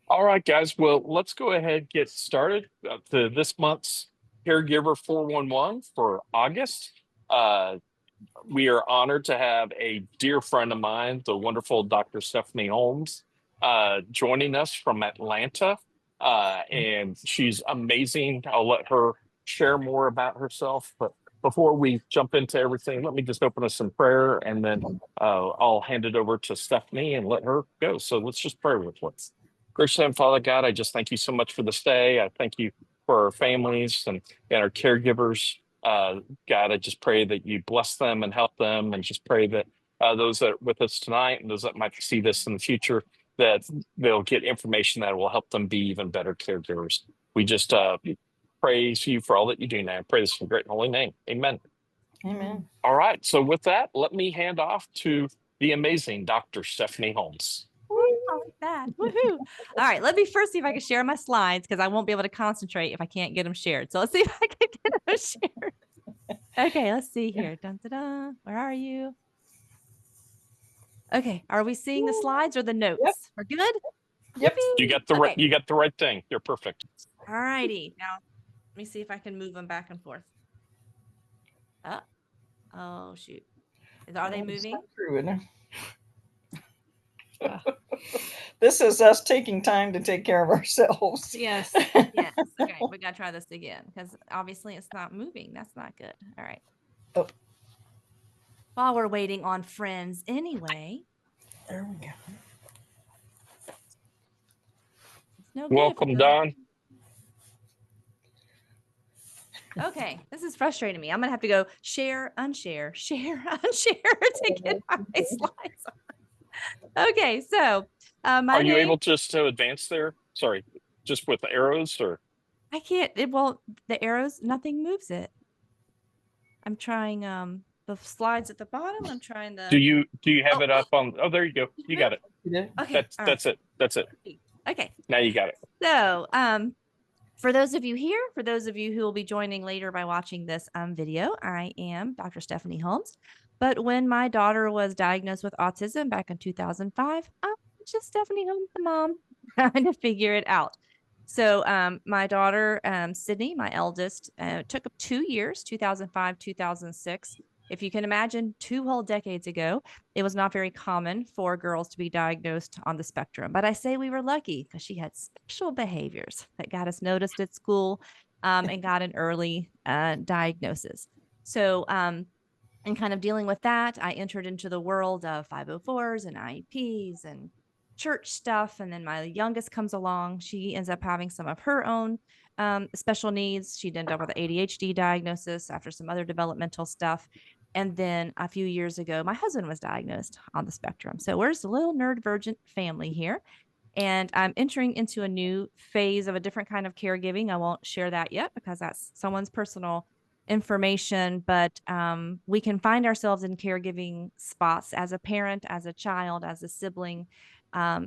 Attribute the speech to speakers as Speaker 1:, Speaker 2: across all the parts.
Speaker 1: All right, guys. Well, let's go ahead and get started to this month's Caregiver 411 for August. Uh, we are honored to have a dear friend of mine, the wonderful Dr. Stephanie Holmes, joining us from Atlanta. And she's amazing. I'll let her share more about herself. But before we jump into everything, let me just open us in prayer and then I'll hand it over to Stephanie and let her go. So let's just pray with us. Gracious and Father God, I just thank you so much for this day. I thank you for our families and our caregivers. God, I just pray that you bless them and help them, and just pray that those that are with us tonight and those that might see this in the future, that they'll get information that will help them be even better caregivers. We just praise you for all that you do now. I pray this in your great and holy name. Amen.
Speaker 2: Amen.
Speaker 1: All right. So with that, let me hand off to the amazing Dr. Stephanie Holmes.
Speaker 3: I like that. Woohoo. All right. Let me first see if I can share my slides because I won't be able to concentrate if I can't get them shared. So let's see if I can get them shared. Okay. Let's see here. Dun, dun, dun. Where are you? Okay. Are we seeing the slides or the notes?
Speaker 2: Yep.
Speaker 3: We're good?
Speaker 2: Yep.
Speaker 1: You got the
Speaker 3: Okay.
Speaker 1: you got the right thing. You're perfect.
Speaker 3: All righty. Now, let me see if I can move them back and forth. Oh, shoot. Are they moving?
Speaker 2: True, isn't it? This is us taking time to take care of ourselves.
Speaker 3: Yes. Yes. Okay. We got to try this again because obviously it's not moving. That's not good. All right.
Speaker 2: Oh.
Speaker 3: While we're waiting on friends anyway.
Speaker 2: There we go.
Speaker 3: No
Speaker 1: Welcome, Don.
Speaker 3: Okay, this is frustrating me. I'm gonna have to go share, unshare, share, unshare to get my slides on. Okay, so
Speaker 1: Are you able just to advance there? Sorry, just with the arrows, or
Speaker 3: I can't. Well, the arrows, nothing moves it. I'm trying the slides at the bottom. I'm trying the.
Speaker 1: do you have it up on? Oh, there you go. You got it.
Speaker 3: Okay,
Speaker 1: That's it. That's it.
Speaker 3: Okay.
Speaker 1: Now you got it.
Speaker 3: So for those of you here, for those of you who will be joining later by watching this video, I am Dr. Stephanie Holmes. But when my daughter was diagnosed with autism back in 2005, I'm just Stephanie Holmes, the mom, trying to figure it out. So my daughter, Sydney, my eldest, took 2 years, 2005, 2006. If you can imagine, 2 whole decades ago, it was not very common for girls to be diagnosed on the spectrum. But I say we were lucky because she had special behaviors that got us noticed at school and got an early diagnosis. So and kind of dealing with that, I entered into the world of 504s and IEPs and church stuff. And then my youngest comes along. She ends up having some of her own special needs. She'd end up with an ADHD diagnosis after some other developmental stuff. And then a few years ago, my husband was diagnosed on the spectrum. So we're just a little neurodivergent family here. And I'm entering into a new phase of a different kind of caregiving. I won't share that yet because that's someone's personal information, but we can find ourselves in caregiving spots as a parent, as a child, as a sibling.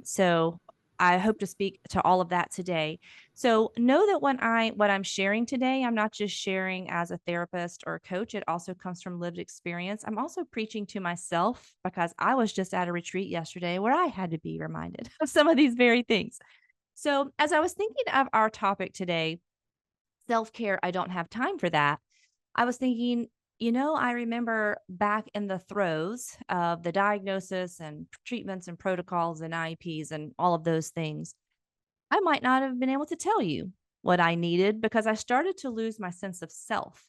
Speaker 3: So I hope to speak to all of that today. So know that what I'm sharing today, I'm not just sharing as a therapist or a coach. It also comes from lived experience. I'm also preaching to myself because I was just at a retreat yesterday where I had to be reminded of some of these very things. So as I was thinking of our topic today, self-care, I don't have time for that. I was thinking, I remember back in the throes of the diagnosis and treatments and protocols and IEPs and all of those things, I might not have been able to tell you what I needed because I started to lose my sense of self.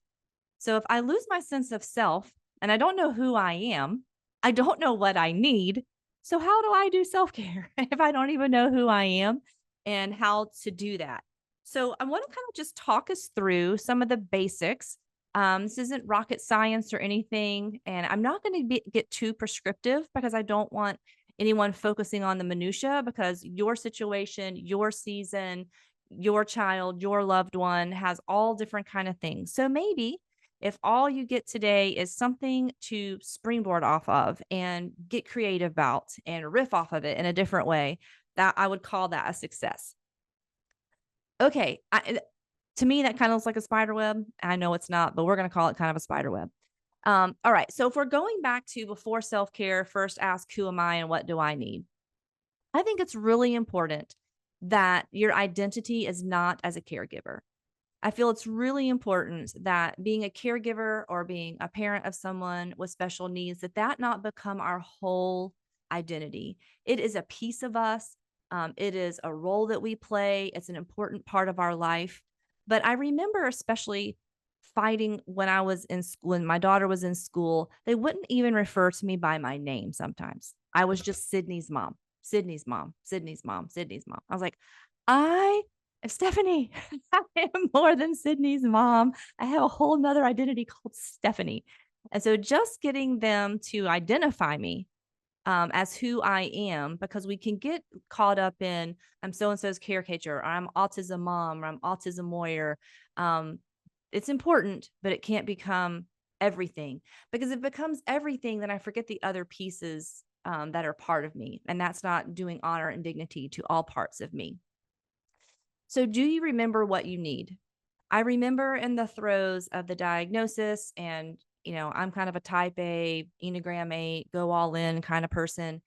Speaker 3: So if I lose my sense of self and I don't know who I am, I don't know what I need. So how do I do self-care if I don't even know who I am and how to do that? So I want to kind of just talk us through some of the basics. This isn't rocket science or anything, and I'm not going to get too prescriptive because I don't want anyone focusing on the minutia because your situation, your season, your child, your loved one has all different kind of things. So maybe if all you get today is something to springboard off of and get creative about and riff off of it in a different way, that I would call that a success. Okay. To me, that kind of looks like a spider web. I know it's not, but we're going to call it kind of a spider web. All right. So if we're going back to before self-care, first ask, who am I and what do I need? I think it's really important that your identity is not as a caregiver. I feel it's really important that being a caregiver or being a parent of someone with special needs, that not become our whole identity. It is a piece of us. It is a role that we play. It's an important part of our life. But I remember especially fighting when I was in school, when my daughter was in school, they wouldn't even refer to me by my name sometimes. I was just Sydney's mom, Sydney's mom, Sydney's mom, Sydney's mom. I was like, I am Stephanie. I am more than Sydney's mom. I have a whole nother identity called Stephanie. And so just getting them to identify me as who I am, because we can get caught up in I'm so-and-so's caretaker, or I'm autism mom, or I'm autism warrior. It's important, but it can't become everything, because if it becomes everything, then I forget the other pieces that are part of me. And that's not doing honor and dignity to all parts of me. So do you remember what you need? I remember in the throes of the diagnosis, and I'm kind of a type A, Enneagram 8, go all in kind of person,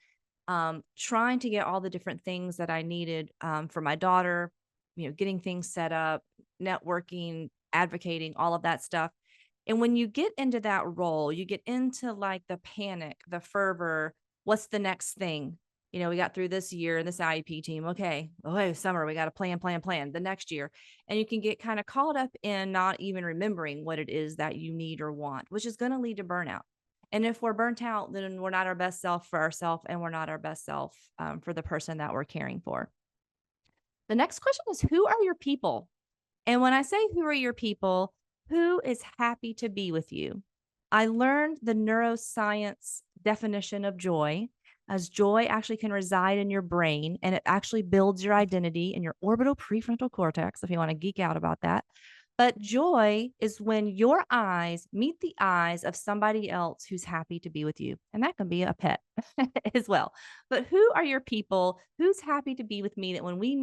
Speaker 3: trying to get all the different things that I needed for my daughter, getting things set up, networking, advocating, all of that stuff. And when you get into that role, you get into like the panic, the fervor, what's the next thing? We got through this year and this IEP team. Okay, summer, we got to plan the next year. And you can get kind of caught up in not even remembering what it is that you need or want, which is going to lead to burnout. And if we're burnt out, then we're not our best self for ourselves, and we're not our best self for the person that we're caring for. The next question is, who are your people? And when I say who are your people, who is happy to be with you? I learned the neuroscience definition of joy, as joy actually can reside in your brain, and it actually builds your identity in your orbital prefrontal cortex, if you want to geek out about that. But joy is when your eyes meet the eyes of somebody else who's happy to be with you. And that can be a pet as well. But who are your people? Who's happy to be with me, that when we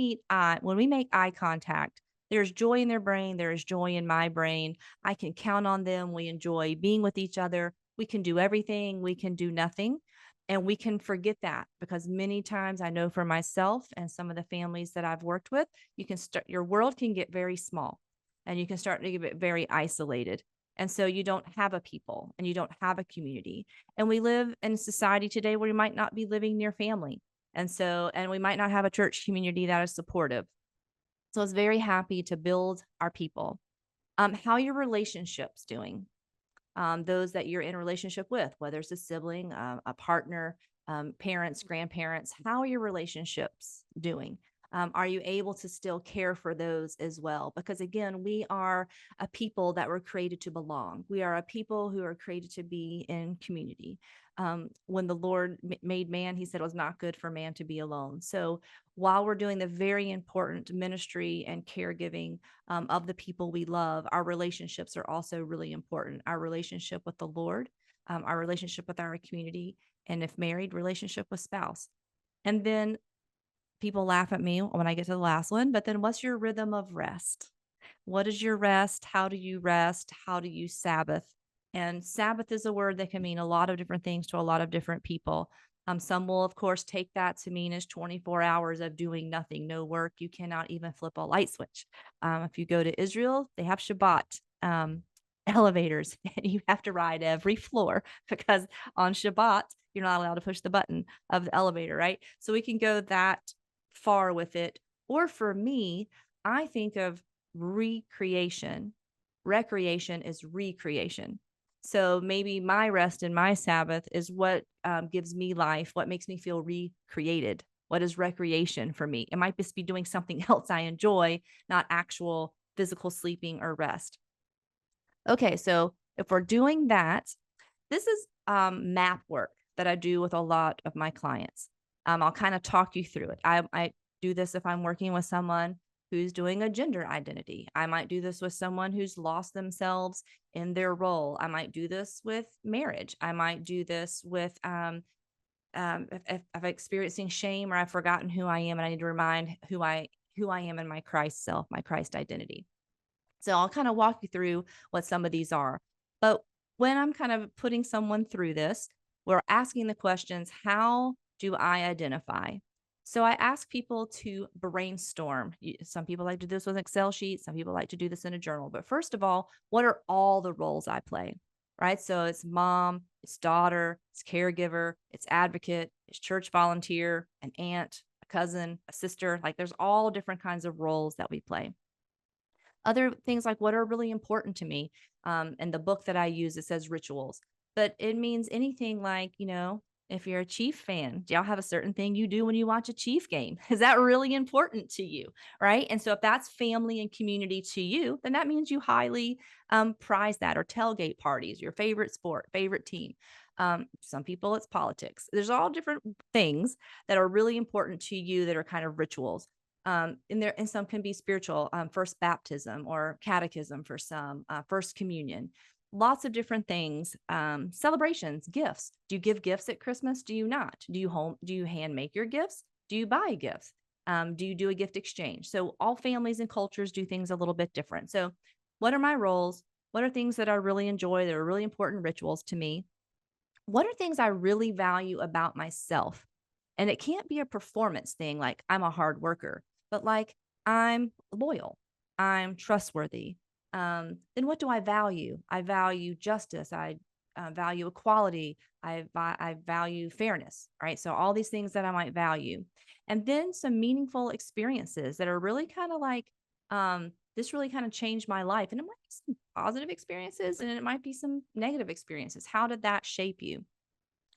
Speaker 3: make eye contact, there's joy in their brain. There is joy in my brain. I can count on them. We enjoy being with each other. We can do everything. We can do nothing. And we can forget that, because many times I know for myself and some of the families that I've worked with, your world can get very small, and you can start to get very isolated. And so you don't have a people, and you don't have a community. And we live in a society today where we might not be living near family. And we might not have a church community that is supportive. So I was very happy to build our people. How are your relationships doing? Those that you're in a relationship with, whether it's a sibling, a partner, parents, grandparents, how are your relationships doing? Are you able to still care for those as well? Because again, we are a people that were created to belong. We are a people who are created to be in community. When the Lord made man, he said it was not good for man to be alone. So while we're doing the very important ministry and caregiving of the people we love, our relationships are also really important. Our relationship with the Lord, our relationship with our community, and if married, relationship with spouse. And then people laugh at me when I get to the last one, but then what's your rhythm of rest? What is your rest? How do you rest? How do you Sabbath? And Sabbath is a word that can mean a lot of different things to a lot of different people. Some will, of course, take that to mean as 24 hours of doing nothing, no work. You cannot even flip a light switch. If you go to Israel, they have Shabbat elevators, and you have to ride every floor, because on Shabbat, you're not allowed to push the button of the elevator, right? So we can go that far with it. Or for me, I think of recreation. Recreation is recreation. So maybe my rest and my Sabbath is what gives me life, what makes me feel recreated. What is recreation for me? It might just be doing something else I enjoy, not actual physical sleeping or rest. Okay, so if we're doing that, this is map work that I do with a lot of my clients. I'll kind of talk you through it. I do this if I'm working with someone who's doing a gender identity. I might do this with someone who's lost themselves in their role. I might do this with marriage. I might do this with if I'm experiencing shame, or I've forgotten who I am, and I need to remind who I am in my Christ self, my Christ identity. So I'll kind of walk you through what some of these are. But when I'm kind of putting someone through this, we're asking the questions, how do I identify? So I ask people to brainstorm. Some people like to do this with an Excel sheet. Some people like to do this in a journal. But first of all, what are all the roles I play? Right. So it's mom, it's daughter, it's caregiver, it's advocate, it's church volunteer, an aunt, a cousin, a sister. Like there's all different kinds of roles that we play. Other things like what are really important to me. And the book that I use, it says rituals, but it means anything like, if you're a Chief fan, do y'all have a certain thing you do when you watch a Chief game? Is that really important to you? Right. And so if that's family and community to you, then that means you highly prize that, or tailgate parties, your favorite sport, favorite team. Some people it's politics. There's all different things that are really important to you that are kind of rituals. And some can be spiritual, first baptism or catechism for some, first communion, lots of different things, celebrations, gifts. Do you give gifts at Christmas? Do you not? Do you hand make your gifts? Do you buy gifts? Do you do a gift exchange? So all families and cultures do things a little bit different. So what are my roles? What are things that I really enjoy that are really important rituals to me? What are things I really value about myself? And it can't be a performance thing like I'm a hard worker, but like I'm loyal, I'm trustworthy. Then what do I value? I value justice. I value equality. I value fairness, right? So all these things that I might value. And then some meaningful experiences that are really kind of like, this really kind of changed my life. And it might be some positive experiences and it might be some negative experiences. How did that shape you?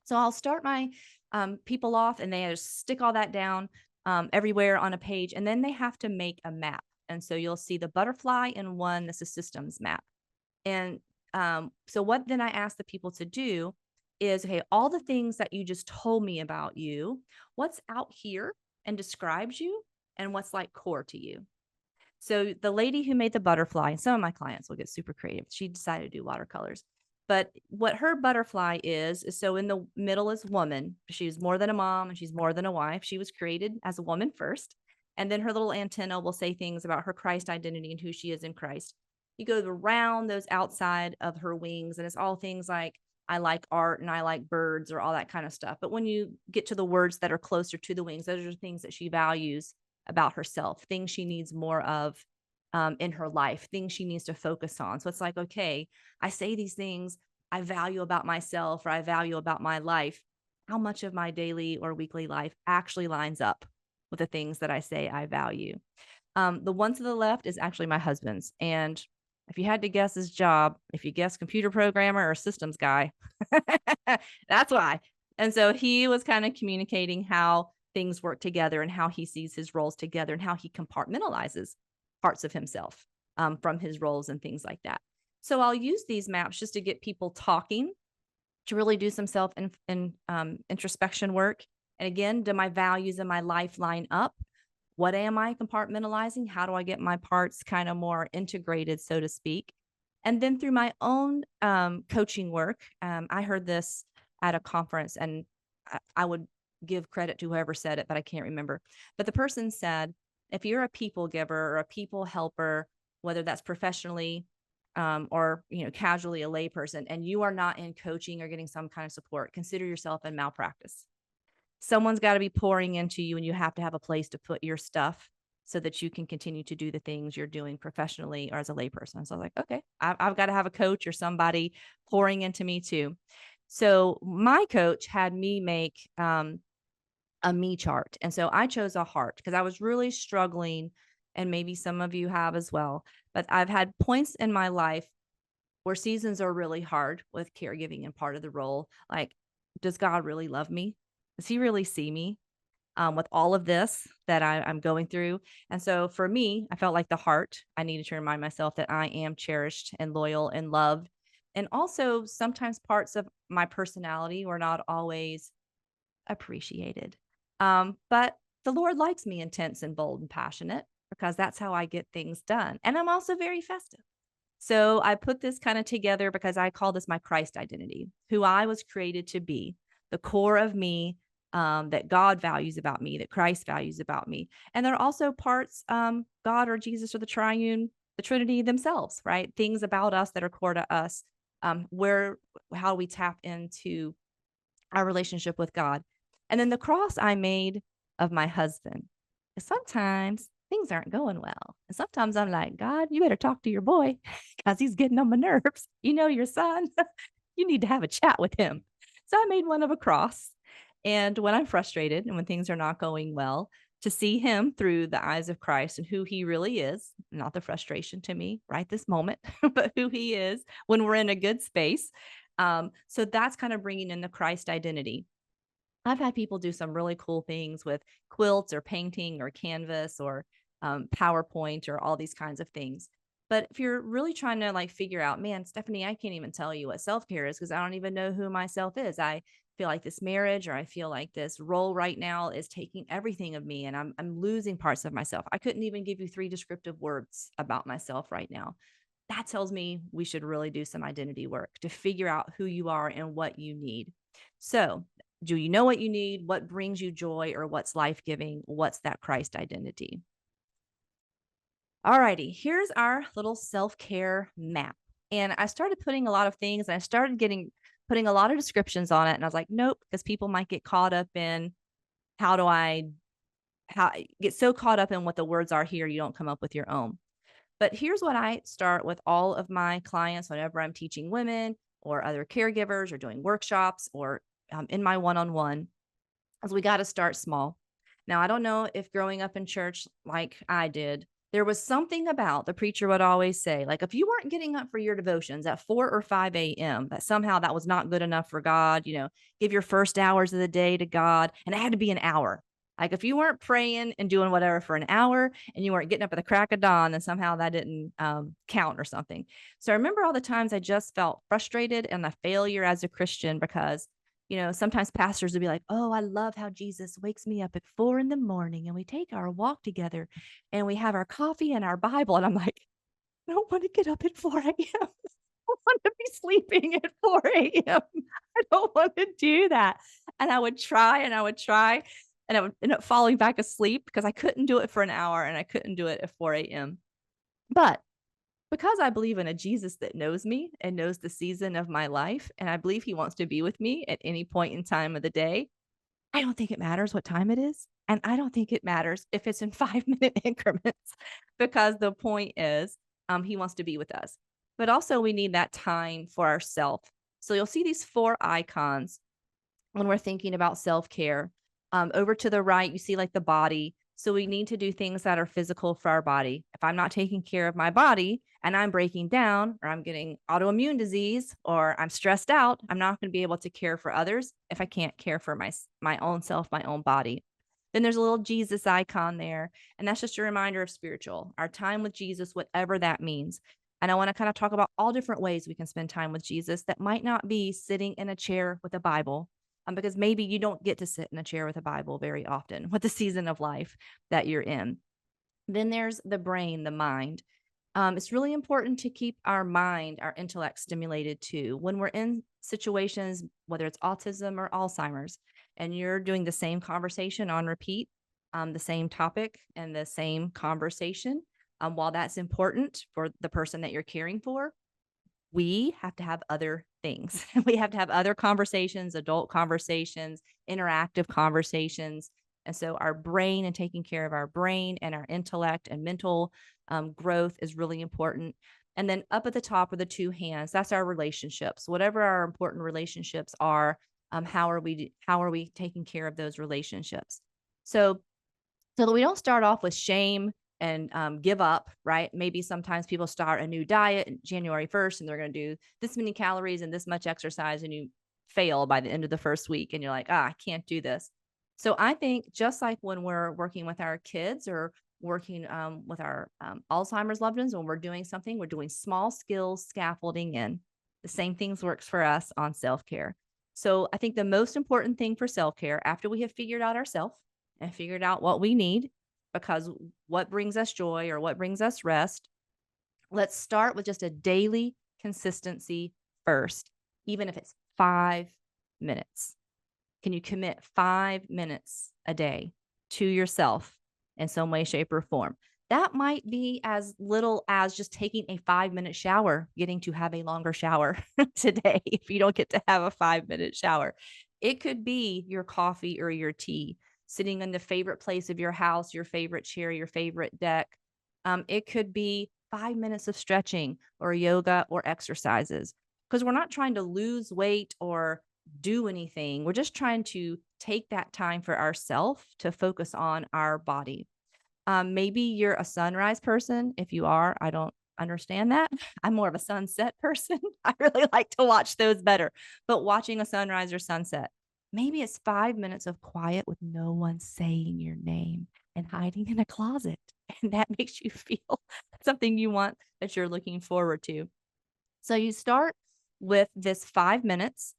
Speaker 3: So I'll start my people off and they just stick all that down everywhere on a page. And then they have to make a map. And so you'll see the butterfly in one that's a systems map. And so what then I ask the people to do is, okay, all the things that you just told me about you, what's out here and describes you and what's like core to you. So the lady who made the butterfly, and some of my clients will get super creative. She decided to do watercolors. But what her butterfly is so in the middle is woman. She's more than a mom and she's more than a wife. She was created as a woman first. And then her little antenna will say things about her Christ identity and who she is in Christ. You go around those outside of her wings, and it's all things like, I like art and I like birds or all that kind of stuff. But when you get to the words that are closer to the wings, those are things that she values about herself, things she needs more of in her life, things she needs to focus on. So it's like, okay, I say these things I value about myself or I value about my life. How much of my daily or weekly life actually lines up with the things that I say I value? The one to the left is actually my husband's. And if you had to guess his job, if you guess computer programmer or systems guy, that's why. And so he was kind of communicating how things work together and how he sees his roles together and how he compartmentalizes parts of himself from his roles and things like that. So I'll use these maps just to get people talking, to really do some self introspection work. And again, do my values and my life line up? What am I compartmentalizing? How do I get my parts kind of more integrated, so to speak? And then through my own coaching work, I heard this at a conference, and I would give credit to whoever said it, but I can't remember. But the person said, if you're a people giver or a people helper, whether that's professionally or casually a layperson, and you are not in coaching or getting some kind of support, consider yourself in malpractice. Someone's got to be pouring into you, and you have to have a place to put your stuff so that you can continue to do the things you're doing professionally or as a layperson. So I was like, okay, I've got to have a coach or somebody pouring into me too. So my coach had me make a me chart. And so I chose a heart because I was really struggling, and maybe some of you have as well. But I've had points in my life where seasons are really hard with caregiving and part of the role. Like, does God really love me? Does he really see me with all of this that I'm going through? And so for me, I felt like the heart, I needed to remind myself that I am cherished and loyal and loved. And also sometimes parts of my personality were not always appreciated. But the Lord likes me intense and bold and passionate because that's how I get things done. And I'm also very festive. So I put this kind of together because I call this my Christ identity, who I was created to be, the core of me that God values about me, that Christ values about me. And there are also parts, God or Jesus or the triune, the Trinity themselves, right? Things about us that are core to us, how we tap into our relationship with God. And then the cross I made of my husband. 'Cause sometimes things aren't going well. And sometimes I'm like, God, you better talk to your boy because he's getting on my nerves. You know, your son, you need to have a chat with him. So I made one of a cross. And when I'm frustrated and when things are not going well, to see him through the eyes of Christ and who he really is, not the frustration to me right this moment, but who he is when we're in a good space. So that's kind of bringing in the Christ identity. I've had people do some really cool things with quilts or painting or canvas or PowerPoint or all these kinds of things. But if you're really trying to like figure out, man, Stephanie, I can't even tell you what self-care is because I don't even know who myself is. I feel like this marriage or I feel like this role right now is taking everything of me and I'm losing parts of myself. I couldn't even give you 3 descriptive words about myself right now. That tells me we should really do some identity work to figure out who you are and what you need. So, do you know what you need? What brings you joy or what's life-giving? What's that Christ identity? All righty, here's our little self-care map. And I started putting a lot of things and I started putting a lot of descriptions on it. And I was like, nope, because people might get caught up in how do I get so caught up in what the words are here, you don't come up with your own. But here's what I start with all of my clients whenever I'm teaching women or other caregivers or doing workshops or in my one-on-one, is we got to start small. Now, I don't know if growing up in church like I did, there was something about the preacher would always say, like, if you weren't getting up for your devotions at 4 or 5 a.m., that somehow that was not good enough for God, give your first hours of the day to God. And it had to be an hour. Like if you weren't praying and doing whatever for an hour and you weren't getting up at the crack of dawn, then somehow that didn't count or something. So I remember all the times I just felt frustrated and a failure as a Christian because sometimes pastors would be like, oh, I love how Jesus wakes me up at 4 a.m. and we take our walk together and we have our coffee and our Bible. And I'm like, I don't want to get up at 4 a.m. I want to be sleeping at 4 a.m. I don't want to do that. And I would try and I would try and I would end up falling back asleep because I couldn't do it for an hour and I couldn't do it at 4 a.m. But because I believe in a Jesus that knows me and knows the season of my life, and I believe he wants to be with me at any point in time of the day, I don't think it matters what time it is. And I don't think it matters if it's in 5-minute increments because the point is he wants to be with us. But also we need that time for ourselves. So you'll see these 4 icons when we're thinking about self-care. Over to the right, you see like the body. So we need to do things that are physical for our body. If I'm not taking care of my body and I'm breaking down or I'm getting autoimmune disease or I'm stressed out, I'm not going to be able to care for others if I can't care for my own self, my own body. Then there's a little Jesus icon there. And that's just a reminder of spiritual, our time with Jesus, whatever that means. And I want to kind of talk about all different ways we can spend time with Jesus that might not be sitting in a chair with a Bible. Because maybe you don't get to sit in a chair with a Bible very often with the season of life that you're in. Then there's the brain, the mind. It's really important to keep our mind, our intellect stimulated too. When we're in situations, whether it's autism or Alzheimer's, and you're doing the same conversation on repeat, the same topic and the same conversation, while that's important for the person that you're caring for, we have to have other things. We have to have other conversations, adult conversations, interactive conversations. And so our brain and taking care of our brain and our intellect and mental growth is really important. And then up at the top are the 2 hands. That's our relationships. Whatever our important relationships are, how are we taking care of those relationships? So that we don't start off with shame and give up, right? Maybe sometimes people start a new diet January 1st and they're going to do this many calories and this much exercise and you fail by the end of the first week and you're like, I can't do this. So I think just like when we're working with our kids or working with our Alzheimer's loved ones, when we're doing something, we're doing small skills scaffolding in. The same things works for us on self-care. So I think the most important thing for self-care after we have figured out ourselves and figured out what we need, because what brings us joy or what brings us rest, let's start with just a daily consistency first, even if it's 5 minutes. Can you commit 5 minutes a day to yourself in some way, shape, or form? That might be as little as just taking a 5-minute shower, getting to have a longer shower today if you don't get to have a 5-minute shower. It could be your coffee or your tea. sitting in the favorite place of your house, your favorite chair, your favorite deck. It could be 5 minutes of stretching or yoga or exercises, because we're not trying to lose weight or do anything. We're just trying to take that time for ourselves to focus on our body. Maybe you're a sunrise person. If you are, I don't understand that. I'm more of a sunset person. I really like to watch those better. But watching a sunrise or sunset, maybe it's 5 minutes of quiet with no one saying your name and hiding in a closet. And that makes you feel something you want, that you're looking forward to. So you start with this 5 minutes.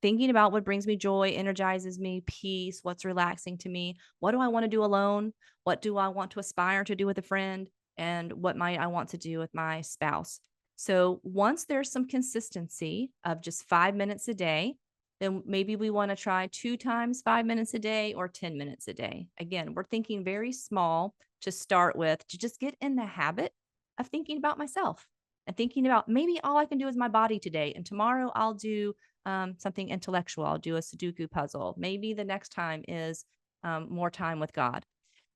Speaker 3: Thinking about what brings me joy, energizes me, peace, what's relaxing to me, what do I want to do alone, what do I want to aspire to do with a friend, and what might I want to do with my spouse. So once there's some consistency of just 5 minutes a day, then maybe we want to try 2 times 5 minutes a day or 10 minutes a day. Again, we're thinking very small to start with, to just get in the habit of thinking about myself and thinking about maybe all I can do is my body today, and tomorrow I'll do something intellectual. I'll do a Sudoku puzzle. Maybe the next time is more time with God.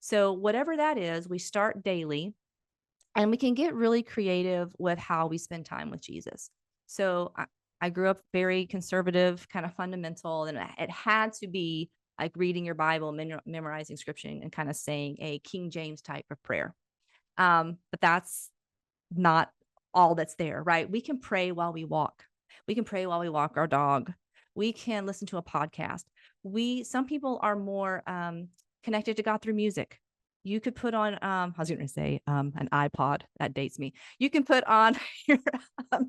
Speaker 3: So whatever that is, we start daily, and we can get really creative with how we spend time with Jesus. So I grew up very conservative, kind of fundamental, and it had to be like reading your Bible, memorizing scripture, and kind of saying a King James type of prayer. But that's not all that's there, right? We can pray while we walk. We can pray while we walk our dog. We can listen to a podcast. Some people are more connected to God through music. You could put on, I was going to say an iPod. That dates me. You can put on your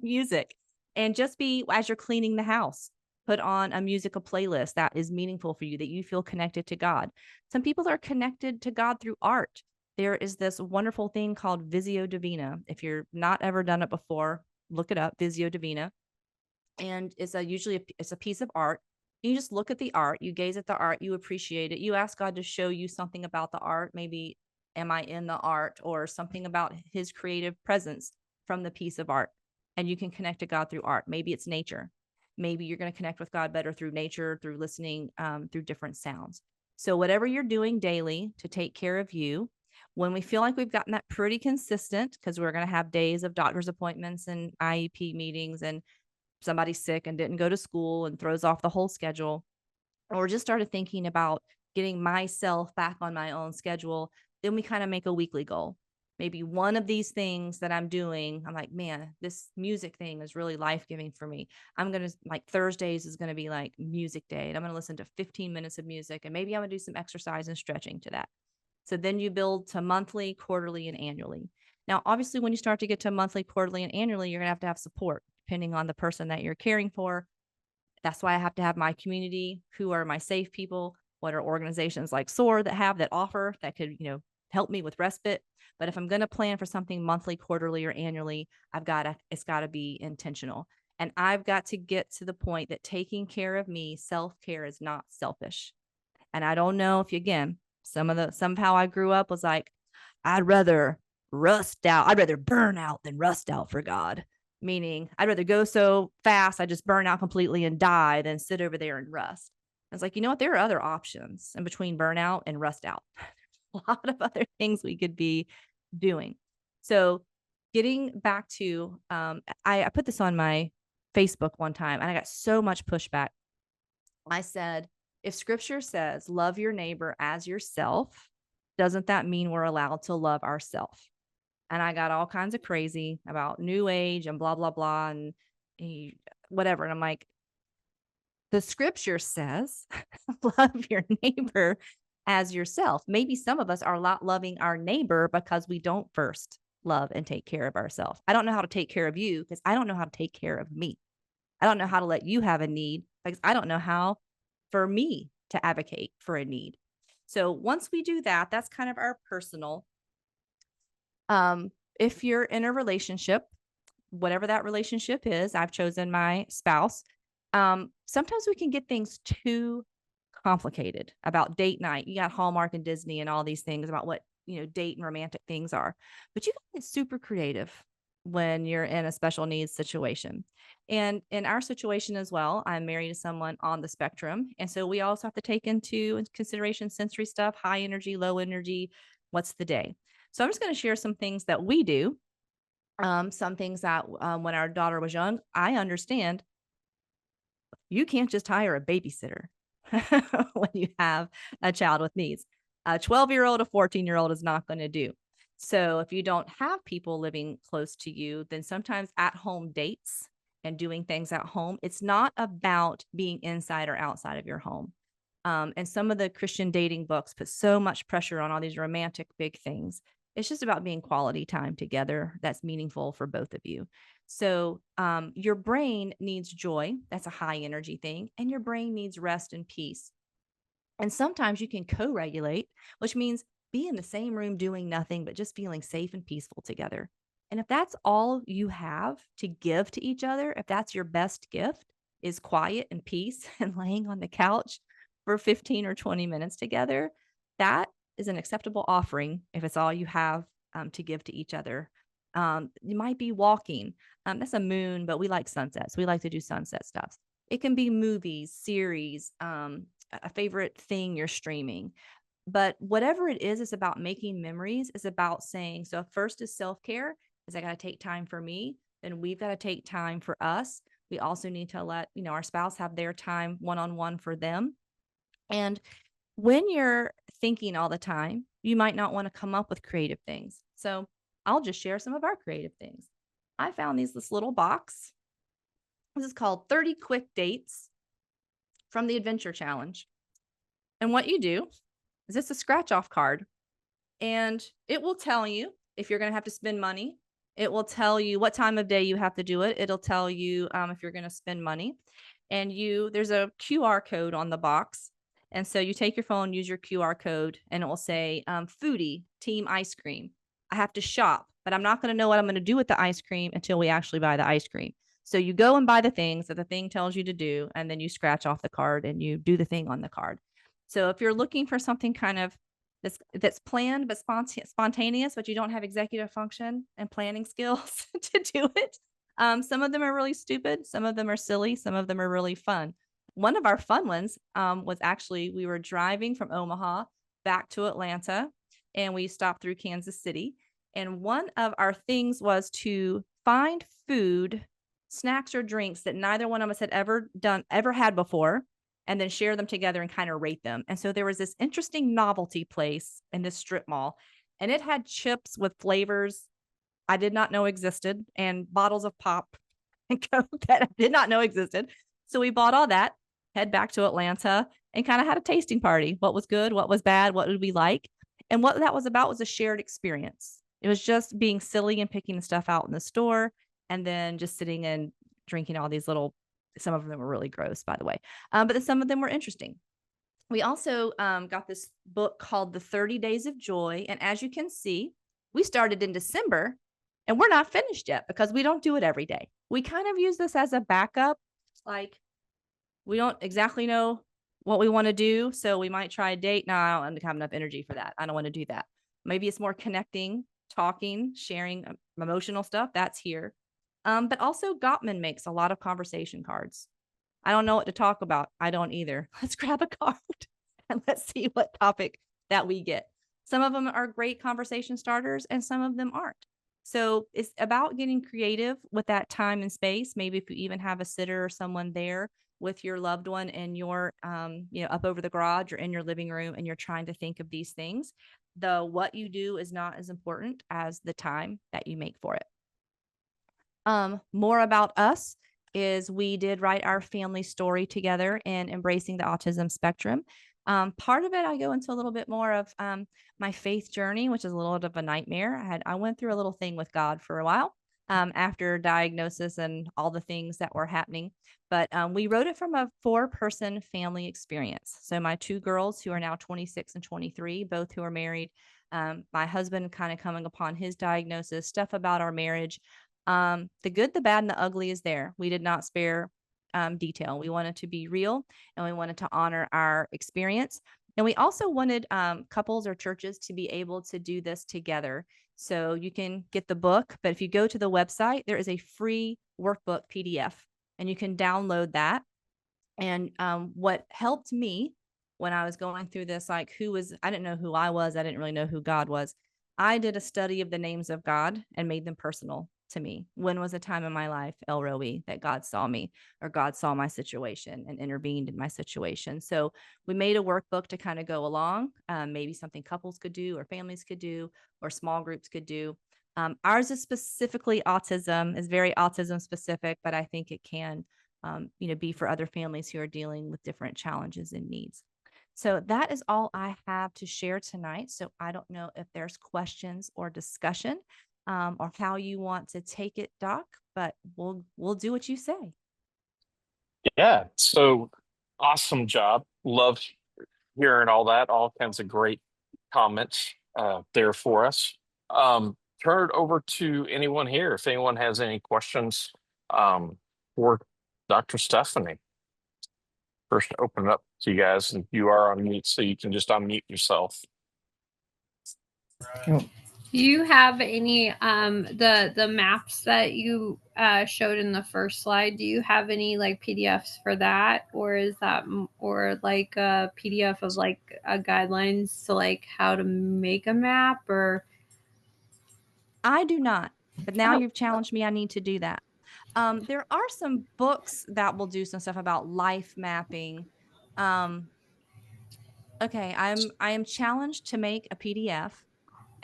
Speaker 3: music and just be, as you're cleaning the house, put on a musical playlist that is meaningful for you, that you feel connected to God. Some people are connected to God through art. There is this wonderful thing called Visio Divina. If you're not ever done it before, look it up, Visio Divina. And it's usually it's a piece of art. You just look at the art, you gaze at the art, you appreciate it. You ask God to show you something about the art. Maybe, am I in the art, or something about his creative presence from the piece of art. And you can connect to God through art. Maybe it's nature. Maybe you're going to connect with God better through nature, through listening, through different sounds. So whatever you're doing daily to take care of you, when we feel like we've gotten that pretty consistent, because we're going to have days of doctor's appointments and IEP meetings, and somebody's sick and didn't go to school and throws off the whole schedule, or just started thinking about getting myself back on my own schedule, then we kind of make a weekly goal. Maybe one of these things that I'm doing, I'm like, man, this music thing is really life-giving for me. I'm going to, like, Thursdays is going to be like music day, and I'm going to listen to 15 minutes of music, and maybe I'm going to do some exercise and stretching to that. So then you build to monthly, quarterly, and annually. Now, obviously, when you start to get to monthly, quarterly, and annually, you're going to have support depending on the person that you're caring for. That's why I have to have my community. Who are my safe people? What are organizations like SOAR that offer, that could, help me with respite? But if I'm going to plan for something monthly, quarterly, or annually, it's got to be intentional. And I've got to get to the point that taking care of me, self-care, is not selfish. And I don't know if somehow I grew up was like, I'd rather burn out than rust out for God. Meaning I'd rather go so fast I just burn out completely and die than sit over there and rust. I was like, you know what? There are other options in between burnout and rust out. A lot of other things we could be doing. So getting back to, I put this on my Facebook one time, and I got so much pushback. I said, if scripture says love your neighbor as yourself, doesn't that mean we're allowed to love ourselves? And I got all kinds of crazy about new age and blah, blah, blah, and whatever. And I'm like, the scripture says love your neighbor as yourself. Maybe some of us are not loving our neighbor because we don't first love and take care of ourselves. I don't know how to take care of you because I don't know how to take care of me. I don't know how to let you have a need because I don't know how for me to advocate for a need. So once we do that, that's kind of our personal. If you're in a relationship, whatever that relationship is, I've chosen my spouse. Sometimes we can get things too complicated about date night. You got Hallmark and Disney and all these things about what, date and romantic things are, but you can get super creative when you're in a special needs situation. And in our situation as well, I'm married to someone on the spectrum. And so we also have to take into consideration sensory stuff, high energy, low energy, what's the day. So I'm just going to share some things that we do. Some things that when our daughter was young, I understand you can't just hire a babysitter when you have a child with needs. A 12-year-old, a 14-year-old is not going to do. So if you don't have people living close to you, then sometimes at home dates and doing things at home, it's not about being inside or outside of your home. And some of the Christian dating books put so much pressure on all these romantic big things. It's just about being quality time together that's meaningful for both of you. So your brain needs joy. That's a high energy thing. And your brain needs rest and peace. And sometimes you can co-regulate, which means be in the same room doing nothing, but just feeling safe and peaceful together. And if that's all you have to give to each other, if that's your best gift is quiet and peace and laying on the couch for 15 or 20 minutes together, that is an acceptable offering if it's all you have to give to each other. You might be walking. That's a moon, but we like sunsets. We like to do sunset stuff. It can be movies, series, a favorite thing you're streaming. But whatever it is, it's about making memories, is about saying, so first is self-care, is I got to take time for me. Then we've got to take time for us. We also need to let, our spouse have their time one-on-one for them. And when you're thinking all the time, you might not want to come up with creative things. So I'll just share some of our creative things. I found this little box. This is called 30 Quick Dates from the Adventure Challenge. And what you do is it's a scratch off card, and it will tell you if you're going to have to spend money. It will tell you what time of day you have to do it. It'll tell you if you're going to spend money, and there's a QR code on the box. And so you take your phone, use your QR code, and it will say foodie team ice cream. I have to shop, but I'm not going to know what I'm going to do with the ice cream until we actually buy the ice cream. So you go and buy the things that the thing tells you to do, and then you scratch off the card and you do the thing on the card. So if you're looking for something kind of that's planned but spontaneous, but you don't have executive function and planning skills to do it, some of them are really stupid, some of them are silly, some of them are really fun. One of our fun ones was actually we were driving from Omaha back to Atlanta, and we stopped through Kansas City. And one of our things was to find food, snacks, or drinks that neither one of us had ever had before, and then share them together and kind of rate them. And so there was this interesting novelty place in this strip mall, and it had chips with flavors I did not know existed and bottles of pop and Coke that I did not know existed. So we bought all that, head back to Atlanta, and kind of had a tasting party. What was good, what was bad, what did we like? And what that was about was a shared experience. It was just being silly and picking the stuff out in the store, and then just sitting and drinking all these little, some of them were really gross, by the way. But some of them were interesting. We also got this book called The 30 Days of Joy. And as you can see, we started in December and we're not finished yet because we don't do it every day. We kind of use this as a backup. Like, we don't exactly know what we want to do. So we might try a date. No, I don't have enough energy for that. I don't want to do that. Maybe it's more connecting, talking, sharing emotional stuff. That's here. But also Gottman makes a lot of conversation cards. I don't know what to talk about. I don't either. Let's grab a card and let's see what topic that we get. Some of them are great conversation starters and some of them aren't. So it's about getting creative with that time and space. Maybe if you even have a sitter or someone there with your loved one and you're, up over the garage or in your living room and you're trying to think of these things, what you do is not as important as the time that you make for it. More about us is we did write our family story together in embracing the autism spectrum. Part of it, I go into a little bit more of my faith journey, which is a little bit of a nightmare. I went through a little thing with God for a while after diagnosis and all the things that were happening. But we wrote it from a 4-person family experience. So my 2 girls who are now 26 and 23, both who are married, my husband kind of coming upon his diagnosis, stuff about our marriage. The good, the bad, and the ugly is there. We did not spare detail. We wanted to be real and we wanted to honor our experience. And we also wanted couples or churches to be able to do this together So you can get the book, but if you go to the website, there is a free workbook PDF, and you can download that. And what helped me when I was going through this, like I didn't know who I was. I didn't really know who God was. I did a study of the names of God and made them personal to me. When was a time in my life, El Roi, that God saw me, or God saw my situation and intervened in my situation? So we made a workbook to kind of go along, maybe something couples could do, or families could do, or small groups could do. Ours is specifically autism, is very autism specific, but I think it can be for other families who are dealing with different challenges and needs. So that is all I have to share tonight. So I don't know if there's questions or discussion, or how you want to take it, Doc, but we'll do what you say.
Speaker 1: Yeah. So awesome job. Love hearing all that. All kinds of great comments there for us. Turn it over to anyone here if anyone has any questions for Dr. Stephanie. First, open it up to you guys, and you are on mute, so you can just unmute yourself.
Speaker 4: Do you have any the maps that you showed in the first slide? Do you have any like PDFs for that, or is that or like a PDF of like guidelines to like how to make a map? Or
Speaker 3: I do not, but now you've challenged me. I need to do that. There are some books that will do some stuff about life mapping. Okay, I am challenged to make a PDF.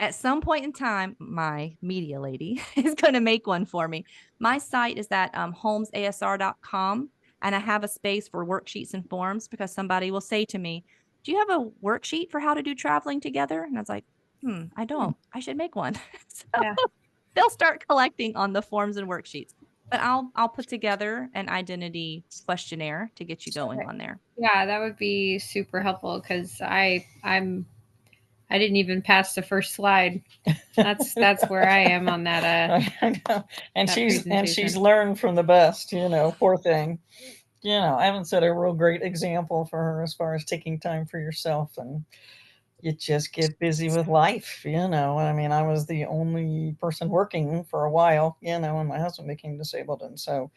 Speaker 3: At some point in time, my media lady is going to make one for me. My site is at holmesasr.com, and I have a space for worksheets and forms, because somebody will say to me, do you have a worksheet for how to do traveling together? And I was like, I don't. I should make one. So
Speaker 4: Yeah.
Speaker 3: they'll start collecting on the forms and worksheets. But I'll put together an identity questionnaire to get you going on there.
Speaker 4: Yeah, that would be super helpful, because I didn't even pass the first slide. That's where I am on that.
Speaker 2: I know. And
Speaker 4: that
Speaker 2: she's
Speaker 4: presentation.
Speaker 2: learned from the best, poor thing. I haven't set a real great example for her as far as taking time for yourself, and you just get busy with life. I mean, I was the only person working for a while, when my husband became disabled. And so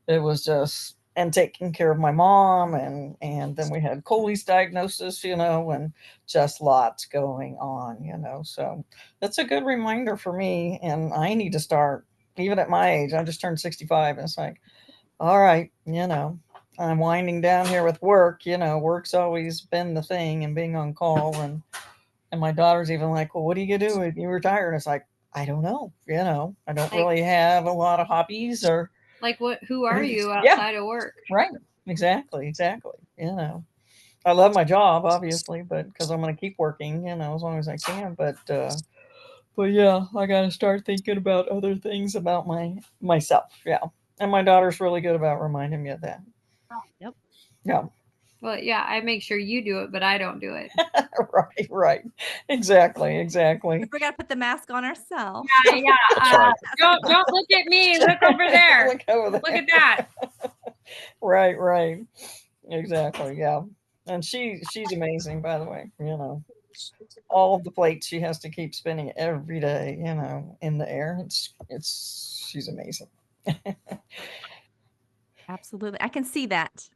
Speaker 2: it was just, and taking care of my mom, and then we had Coley's diagnosis, and just lots going on, so that's a good reminder for me. And I need to start, even at my age. I just turned 65, and it's like, all right, I'm winding down here with work. Work's always been the thing, and being on call, and my daughter's even like, well, what are you gonna do when you retire? And it's like, I don't know. I don't really have a lot of hobbies, or
Speaker 4: like who are you
Speaker 2: Yeah.
Speaker 4: outside of work?
Speaker 2: Right. Exactly. I love my job, obviously, but because I'm going to keep working, as long as I can. But yeah, I got to start thinking about other things about myself. Yeah. And my daughter's really good about reminding me of that.
Speaker 3: Yep.
Speaker 2: Yeah.
Speaker 4: Well, yeah, I make sure you do it, but I don't do it.
Speaker 2: Right. Exactly.
Speaker 3: We got to put the mask on ourselves.
Speaker 4: Yeah.
Speaker 1: That's right.
Speaker 4: Don't look at me. Look over there.
Speaker 2: Look over there.
Speaker 4: Look at that.
Speaker 2: Right. Exactly. Yeah. And she's amazing, by the way. All of the plates she has to keep spinning every day, in the air. She's amazing.
Speaker 3: Absolutely. I can see that.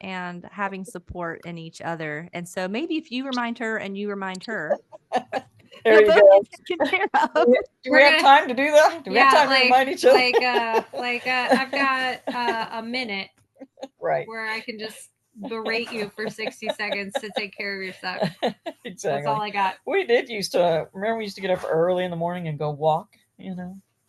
Speaker 3: And having support in each other. And so maybe if you remind her and you remind her,
Speaker 2: There
Speaker 3: you'll
Speaker 2: you
Speaker 3: both
Speaker 2: go.
Speaker 3: get taken care of.
Speaker 2: Do we have time to do that? Do we have time to remind each other?
Speaker 4: I've got a minute
Speaker 2: Right.
Speaker 4: where I can just berate you for 60 seconds to take care of yourself.
Speaker 2: Exactly.
Speaker 4: That's all I got.
Speaker 2: We used to get up early in the morning and go walk, Do you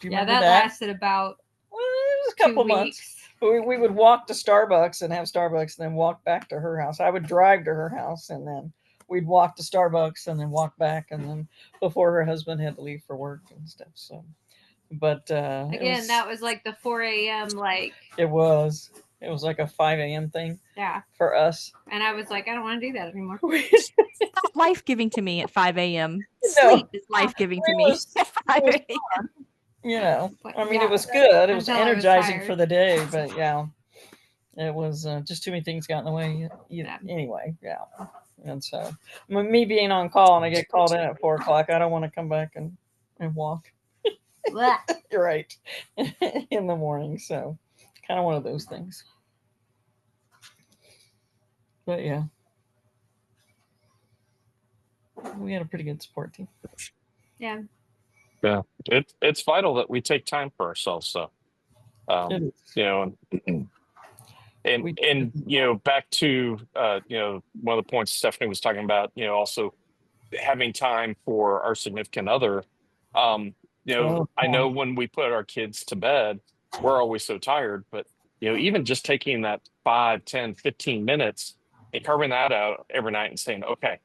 Speaker 2: remember
Speaker 4: that lasted about
Speaker 2: Well, it was a couple
Speaker 4: 2
Speaker 2: months.
Speaker 4: weeks.
Speaker 2: We would walk to Starbucks and have Starbucks, and then walk back to her house. I would drive to her house, and then we'd walk to Starbucks and then walk back, and then before her husband had to leave for work and stuff. So, but
Speaker 4: again, that was like the 4 a.m. like
Speaker 2: it was like a 5 a.m. thing.
Speaker 4: Yeah.
Speaker 2: For us.
Speaker 4: And I was like, I don't want to do that anymore.
Speaker 3: It's not life-giving to me at 5 a.m.
Speaker 2: No.
Speaker 3: Sleep is life-giving to me at 5 a.m.
Speaker 2: I mean, it was good. It was
Speaker 4: Until I was
Speaker 2: energizing
Speaker 4: tired.
Speaker 2: for the day, but yeah, it was just too many things got in the way. Anyway, yeah. And so, me being on call and I get called in at 4 o'clock, I don't want to come back and and walk.
Speaker 4: Blech.
Speaker 2: You're right. In the morning. So kind of one of those things. But yeah. We had a pretty good support team.
Speaker 4: Yeah.
Speaker 1: Yeah, it's vital that we take time for ourselves. So,
Speaker 2: It is.
Speaker 1: you know, and you know, back to you know, one of the points Stephanie was talking about, you know, also having time for our significant other. You know,
Speaker 2: Oh,
Speaker 1: I
Speaker 2: yeah.
Speaker 1: know when we put our kids to bed, we're always so tired, but you know, even just taking that 5, 10, 15 minutes and carving that out every night and saying, okay,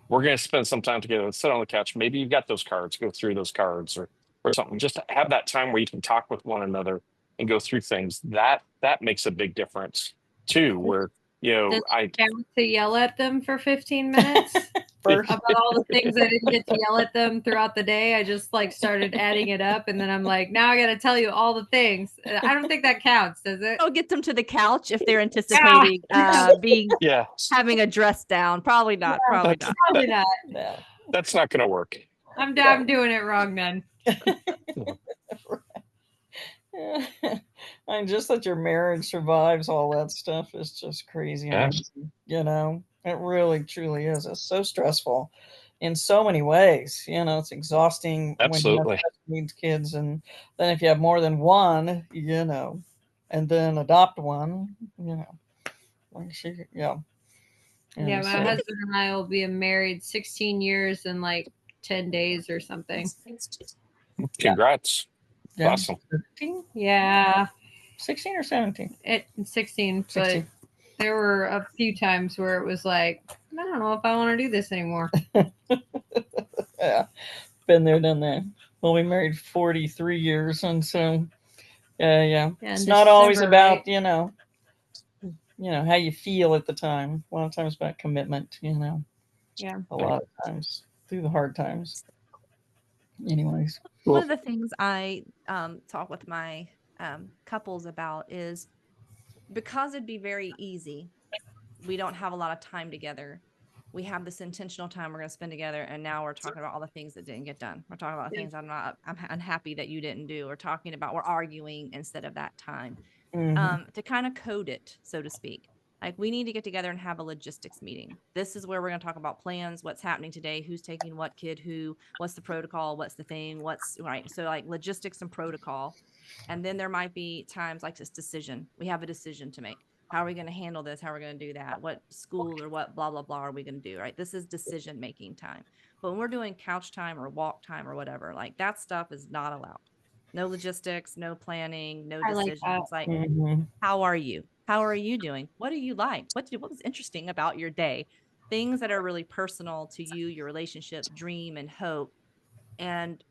Speaker 1: we're going to spend some time together. Let's sit on the couch. Maybe you've got those cards, go through those cards or something. Just to have that time where you can talk with one another and go through things. That makes a big difference too. Where, you know,
Speaker 4: Does it count to yell at them for 15 minutes
Speaker 2: First,
Speaker 4: about all the things I didn't get to yell at them throughout the day? I just like started adding it up, and then I'm like, now I got to tell you all the things. I don't think that counts, does it?
Speaker 3: I'll get them to the couch if they're anticipating being
Speaker 1: yeah,
Speaker 3: having a dress down. Probably not. Probably not.
Speaker 4: Probably not.
Speaker 2: yeah.
Speaker 1: that's not going to work.
Speaker 4: I'm doing it wrong then.
Speaker 2: And just that your marriage survives all that stuff is just crazy.
Speaker 1: Yeah.
Speaker 2: Amazing, you know, it really truly is. It's so stressful in so many ways. You know, it's exhausting when you
Speaker 1: Absolutely.
Speaker 2: have special needs kids, and then if you have more than one, you know, and then adopt one, you know, yeah.
Speaker 4: Yeah,
Speaker 2: And
Speaker 4: my
Speaker 2: so-
Speaker 4: husband and I will be married 16 years in like 10 days or something.
Speaker 1: Congrats.
Speaker 2: yeah,
Speaker 1: Awesome.
Speaker 2: 13?
Speaker 4: Yeah,
Speaker 2: 16 or 17?
Speaker 4: 16, but
Speaker 2: 16.
Speaker 4: there were a few times where it was like, I don't know if I want to do this anymore.
Speaker 2: Yeah, been there, done that. Well, we married 43 years, and so yeah. It's not always
Speaker 4: December,
Speaker 2: about
Speaker 4: right?
Speaker 2: you know how you feel at the time. A lot of times about commitment.
Speaker 4: Yeah.
Speaker 2: A lot of times through the hard times. Anyways,
Speaker 3: One of the things I talk with my couples about is because it'd be very easy. We don't have a lot of time together. We have this intentional time we're going to spend together, and now we're talking about all the things that didn't get done. We're talking about things I'm unhappy that you didn't do. We're talking about we're arguing instead of that time. To kind of code it, so to speak. Like we need to get together and have a logistics meeting. This is where we're going to talk about plans, what's happening today, who's taking what kid, who, what's the protocol, what's the thing, what's right. So like logistics and protocol. And then there might be times like this decision. We have a decision to make. How are we going to handle this? How are we going to do that? What school or what blah, blah, blah are we going to do? Right. This is decision making time. But when we're doing couch time or walk time or whatever, like that stuff is not allowed. No logistics, no planning, no
Speaker 4: I like
Speaker 3: decisions.
Speaker 4: that.
Speaker 3: Like, how are you? How are you doing? What do you like? What was interesting about your day? Things that are really personal to you, your relationship, dream, and hope. And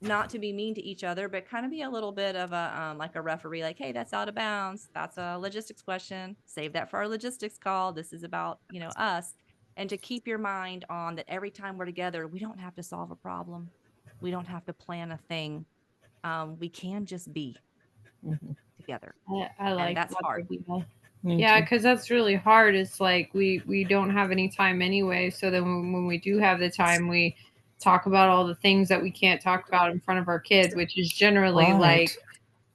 Speaker 3: not to be mean to each other, but kind of be a little bit of a like a referee, like, hey, that's out of bounds. That's a logistics question. Save that for our logistics call. This is about, us. And to keep your mind on that every time we're together, we don't have to solve a problem. We don't have to plan a thing. We can just be together.
Speaker 4: I like
Speaker 3: and that's
Speaker 4: that
Speaker 3: hard.
Speaker 4: idea. Yeah, because that's really hard. It's like we don't have any time anyway. So then when we do have the time, we talk about all the things that we can't talk about in front of our kids, which is generally like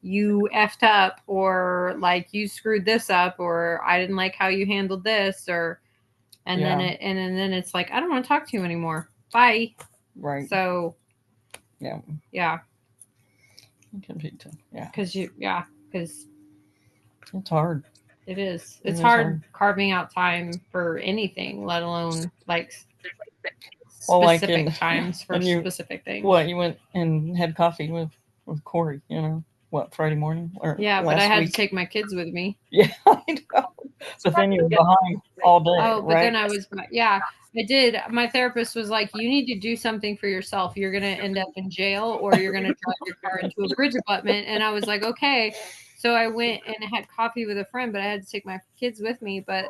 Speaker 4: you effed up, or like you screwed this up, or I didn't like how you handled this, or and then it's like I don't want to talk to you anymore. Bye.
Speaker 2: Right.
Speaker 4: So
Speaker 2: yeah.
Speaker 4: Yeah.
Speaker 2: Yeah.
Speaker 4: Because
Speaker 2: it's hard.
Speaker 4: It is. It's hard carving out time for anything, let alone like specific times for specific things.
Speaker 2: What, you went and had coffee with Corey, Friday morning?
Speaker 4: Yeah, but I had to take my kids with me.
Speaker 2: Yeah, I know. But then you were behind all day.
Speaker 4: Oh, but
Speaker 2: right?
Speaker 4: then I was, I did. My therapist was like, you need to do something for yourself. You're going to end up in jail, or you're going to drive your car into a bridge abutment. And I was like, okay. So I went and had coffee with a friend, but I had to take my kids with me. But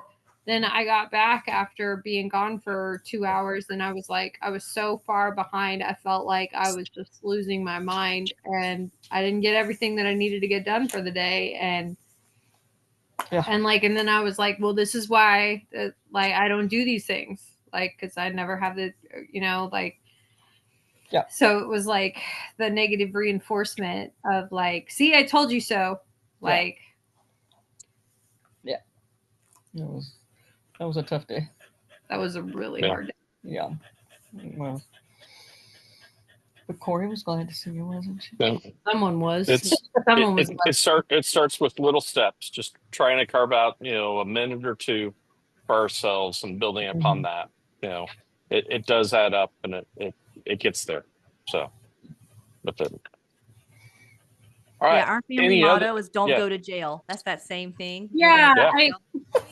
Speaker 4: then I got back after being gone for 2 hours, and I was like, I was so far behind. I felt like I was just losing my mind, and I didn't get everything that I needed to get done for the day. And then I was like, well, this is why, I don't do these things, because I never have the,
Speaker 2: Yeah.
Speaker 4: So it was like the negative reinforcement of like, see, I told you so. Like,
Speaker 2: That was a tough day.
Speaker 4: that was a really
Speaker 1: Yeah.
Speaker 4: hard day.
Speaker 2: Yeah. Well, but Corey was glad to see you, wasn't she?
Speaker 1: Yeah.
Speaker 4: Someone was.
Speaker 1: It, it starts with little steps, just trying to carve out, a minute or two for ourselves and building upon that. It does add up, and it gets there. So, but all right.
Speaker 3: Yeah, our family
Speaker 1: Any
Speaker 3: motto
Speaker 1: other?
Speaker 3: is "Don't
Speaker 1: Yeah.
Speaker 3: go to jail." That's that same thing.
Speaker 4: Yeah.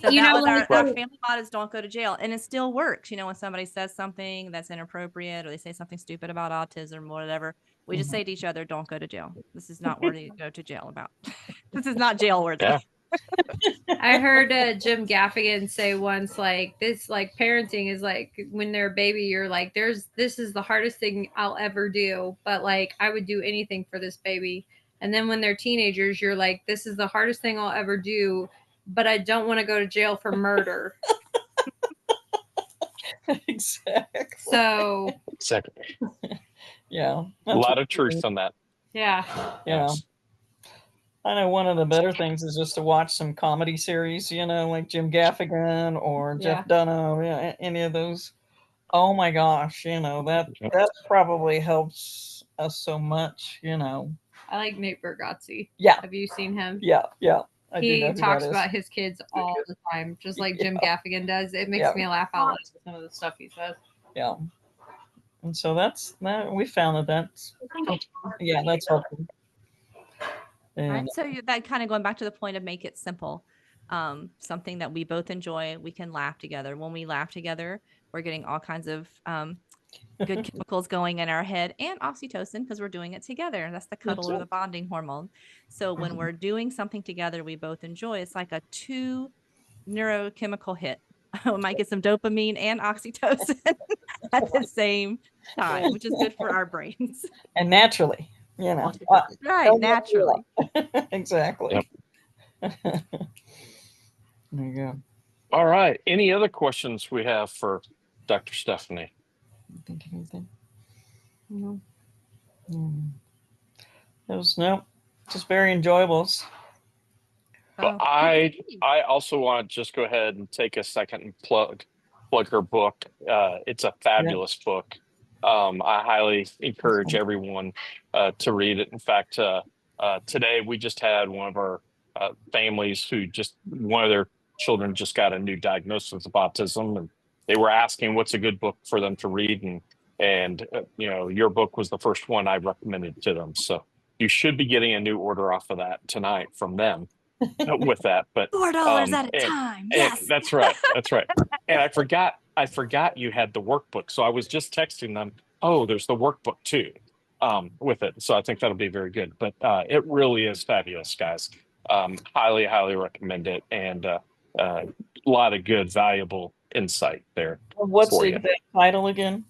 Speaker 3: So
Speaker 4: you
Speaker 3: that
Speaker 4: know,
Speaker 3: was our
Speaker 4: like,
Speaker 3: family motto is "Don't go to jail," and it still works. When somebody says something that's inappropriate or they say something stupid about autism or whatever, we just say to each other, "Don't go to jail. This is not worthy to go to jail about. This is not jail worthy."
Speaker 1: Yeah.
Speaker 4: I heard Jim Gaffigan say once, like, this, like, parenting is like when they're a baby, you're like, this is the hardest thing I'll ever do, but like, I would do anything for this baby. And then when they're teenagers, you're like, this is the hardest thing I'll ever do, but I don't want to go to jail for murder.
Speaker 2: Exactly.
Speaker 4: So,
Speaker 1: Exactly.
Speaker 2: Yeah.
Speaker 1: A lot of truth on that.
Speaker 4: yeah.
Speaker 2: Yeah.
Speaker 1: Yes.
Speaker 2: I know one of the better things is just to watch some comedy series, like Jim Gaffigan or Jeff Dunham, any of those. Oh my gosh, that probably helps us so much,
Speaker 4: I like Nate Bargatze.
Speaker 2: Yeah.
Speaker 4: Have you seen him?
Speaker 2: Yeah.
Speaker 4: He talks about his kids all the time, just like Jim Gaffigan does. It makes me laugh out loud with some of the stuff he says.
Speaker 2: Yeah. And so that's that. We found that's helpful. And,
Speaker 3: Right. So that kind of going back to the point of make it simple. Something that we both enjoy, we can laugh together. When we laugh together, we're getting all kinds of good chemicals going in our head and oxytocin because we're doing it together. That's the cuddle or the bonding hormone. So when we're doing something together we both enjoy, it's like a 2 neurochemical hit. We might get some dopamine and oxytocin at the same time, which is good for our brains.
Speaker 2: And naturally,
Speaker 3: right, naturally.
Speaker 2: Exactly. There you go.
Speaker 1: All right. Any other questions we have for Dr. Stephanie?
Speaker 2: Think of anything? No. It was just very enjoyable.
Speaker 1: But I also want to just go ahead and take a second and plug her book. It's a fabulous book. I highly encourage everyone to read it. In fact, today we just had one of our families who one of their children just got a new diagnosis of autism, and they were asking what's a good book for them to read, and your book was the first one I recommended to them. So you should be getting a new order off of that tonight from them. With that, but
Speaker 3: $4 at a time. Yes,
Speaker 1: that's right. And I forgot you had the workbook, so I was just texting them. Oh, there's the workbook too, with it. So I think that'll be very good. But it really is fabulous, guys. Highly recommend it, and a lot of good, valuable insight there.
Speaker 2: What's the exact title again?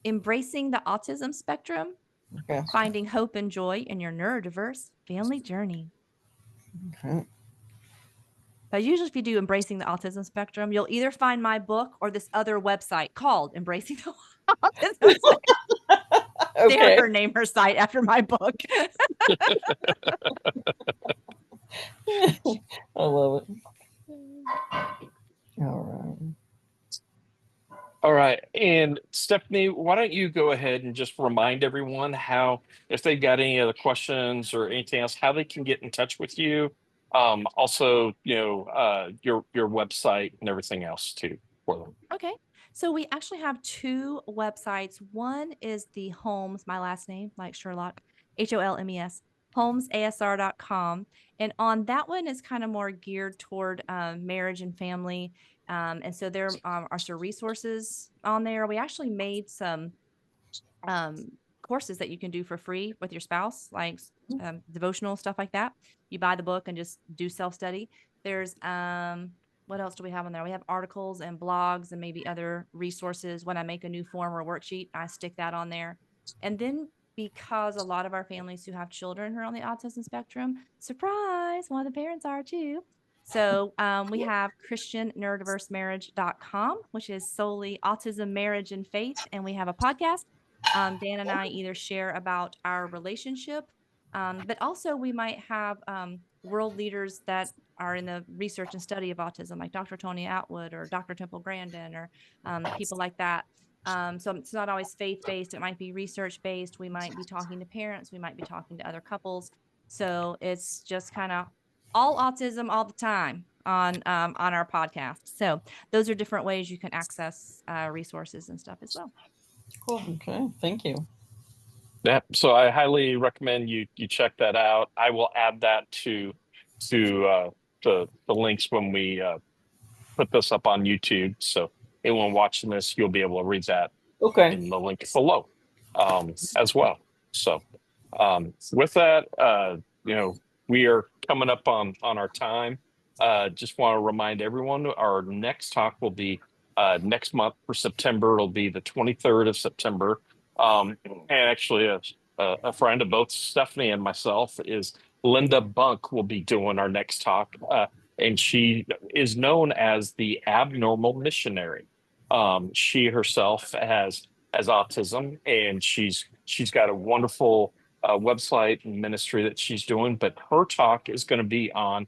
Speaker 3: Embracing the Autism Spectrum.
Speaker 2: Okay.
Speaker 3: Finding hope and joy in your neurodiverse family journey.
Speaker 2: Okay.
Speaker 3: But usually if you do Embracing the Autism Spectrum, you'll either find my book or this other website called Embracing the Autism Spectrum. They had her name her site after my book.
Speaker 2: I love it.
Speaker 1: All right. And Stephanie, why don't you go ahead and just remind everyone how, if they've got any other questions or anything else, how they can get in touch with you. Also, your website and everything else too for them.
Speaker 3: Okay. So we actually have 2 websites. One is the Holmes, my last name, like Sherlock, HOLMES, HolmesASR.com. And on that one is kind of more geared toward marriage and family. And so there are some resources on there. We actually made some courses that you can do for free with your spouse, like devotional stuff like that. You buy the book and just do self-study. There's what else do we have on there? We have articles and blogs and maybe other resources. When I make a new form or worksheet, I stick that on there. And then because a lot of our families who have children who are on the autism spectrum, surprise, one of the parents are too. So we have ChristianNeuroDiverseMarriage.com, which is solely autism, marriage, and faith. And we have a podcast Dan and I either share about our relationship, but also we might have world leaders that are in the research and study of autism, like Dr. Tony Atwood or Dr. Temple Grandin, or people like that. So it's not always faith-based. It might be research-based. We might be talking to parents. We might be talking to other couples. So it's just kind of all autism all the time on our podcast. So those are different ways you can access resources and stuff as well.
Speaker 2: Cool. Okay. Thank you.
Speaker 1: Yeah, so I highly recommend you check that out. I will add that to the links when we put this up on YouTube. So anyone watching this, you'll be able to read that
Speaker 2: Okay.
Speaker 1: in the link below as well. So with that, we are coming up on our time. Just want to remind everyone, our next talk will be next month for September. It'll be the 23rd of September. And actually, a friend of both Stephanie and myself is Linda Bunk will be doing our next talk. And she is known as the abnormal missionary. She herself has autism, and she's got a wonderful website and ministry that she's doing. But her talk is going to be on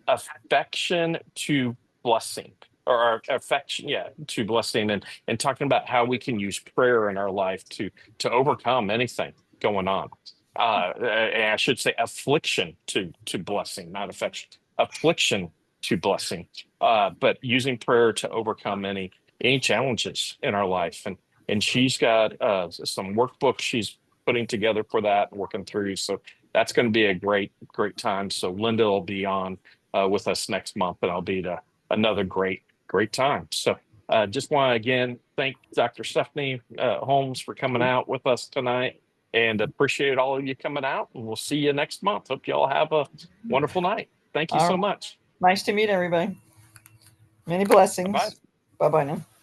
Speaker 1: affection to blessing, or affection, to blessing, and talking about how we can use prayer in our life to overcome anything going on. And I should say affliction to blessing, not affection. Affliction to blessing, but using prayer to overcome any challenges in our life. And she's got some workbooks she's putting together for that, working through. So that's going to be a great time. So Linda will be on with us next month, and I'll be another great time. So just want to again thank Dr. Stephanie Holmes for coming out with us tonight, and appreciate all of you coming out. And we'll see you next month. Hope you all have a wonderful night. Thank you so much.
Speaker 2: Nice to meet everybody. Many blessings.
Speaker 1: Bye.
Speaker 2: Bye-bye now.